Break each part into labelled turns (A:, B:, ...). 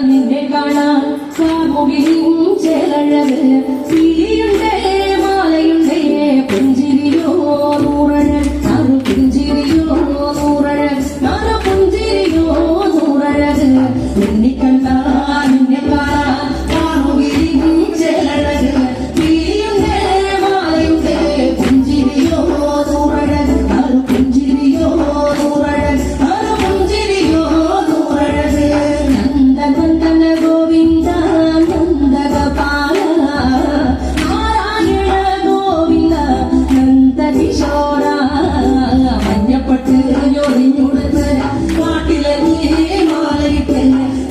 A: നിന്നെ കാണാൻ കാമുകിയും ചേലഴക് പിരിയുണ്ടേ മാലയുണ്ടേ പുഞ്ചിരിയോ നൂറഴക് നാറു പുഞ്ചിരിയോ നൂറഴക് നാറു പുഞ്ചിരിയോ നൂറഴക് നിന്നെ കണ്ടാൽ നിന്നെ കാണാൻ കാമുകിയും ചേലഴക് പിരിയുണ്ടേ മാലയുണ്ടേ പുഞ്ചിരിയോ നൂറഴക് നാറു പുഞ്ചിരിയോ നൂറഴക് നാറു പുഞ്ചിരിയോ നൂറഴക് നന്ദന ഗോവിന്ദ നന്ദഗോപാല നാരായണ ഗോവിന്ദ നന്ദകിശോര മഞ്ഞപ്പട്ട് ഞൊറിഞ്ഞുടുത്ത് കാട്ടിലെ മാലയിട്ട്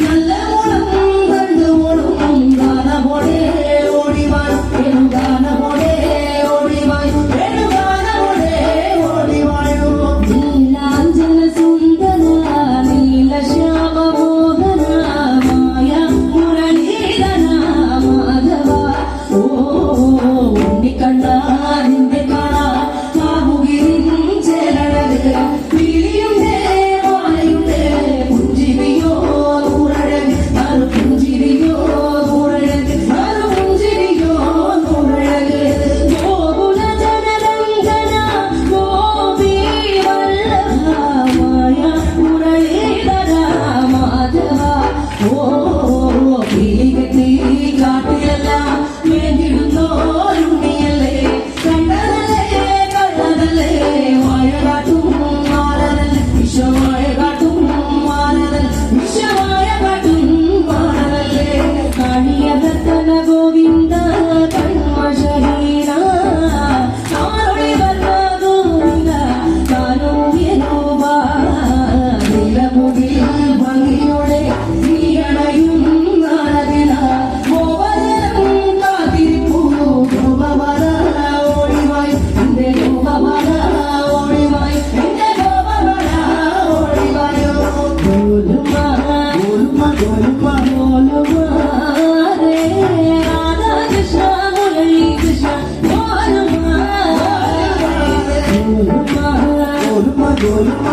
A: നല്ല മോളം കണ്ടു മോളും ഗാനമോടെ ഓടിവാൻ ഗാനമോടെ ഓടിവാൻ ഗാനമോടെ ഓടിവായോ നീലാഞ്ജന സുന്ദര നീലശ്യാമ മോഹന മായ മുരളീധര മാധവ ഓ ഉണ്ണിക്കണ്ണ നിന്റെ കാണാ കാമുകിരിൻ ചേലഴക് പിരിയുണ്ടേ മാലയുണ്ടേ പുഞ്ചിരിയോ നൂറഴക് നാറു പുഞ്ചിരിയോ നൂറഴക് നാറു പുഞ്ചിരിയോ നൂറഴക് ഗോകുല ജനരഞ്ജന ഗോപീ വല്ലഭ മായ മുരളീധര മാധവ ഓ കിളികെട്ടി കാട്ടിലെല്ലാം വേണ്ടിടുന്നോരുണ്ണിയല്ലേ കണ്ടതല്ലേ കള്ളതല്ലേ വാഴ കാട്ടും മാലതൽ വിശ്വമായ കാട്ടും മാലതൽ വിശ്വമായ കാട്ടും മാലതല്ലേ കാണിയതത്തന ഗോവിന്ദ കൺമശരീര ആരുടെ വർണ്ണ ഗോവിന്ദ കാനൂയരൂപ നിലമുകിൽ ഭംഗിയോടെ നീയണയും നാരദിന ഗോവരനും കാത്തിരിപ്പൂ ഗോപവര ഓടിവായി എന്റെ ഗോപവര ഓടിവായി എന്റെ ഗോപവര ഓടിവായോ ഗോലുമ ഗോലുമ ഗോലുമ ഗോലുമ രേ രാധാകൃഷ്ണ മുരളി കൃഷ്ണ ഗോലുമ ഗോലുമ ഗോലുമ ഗോലുമ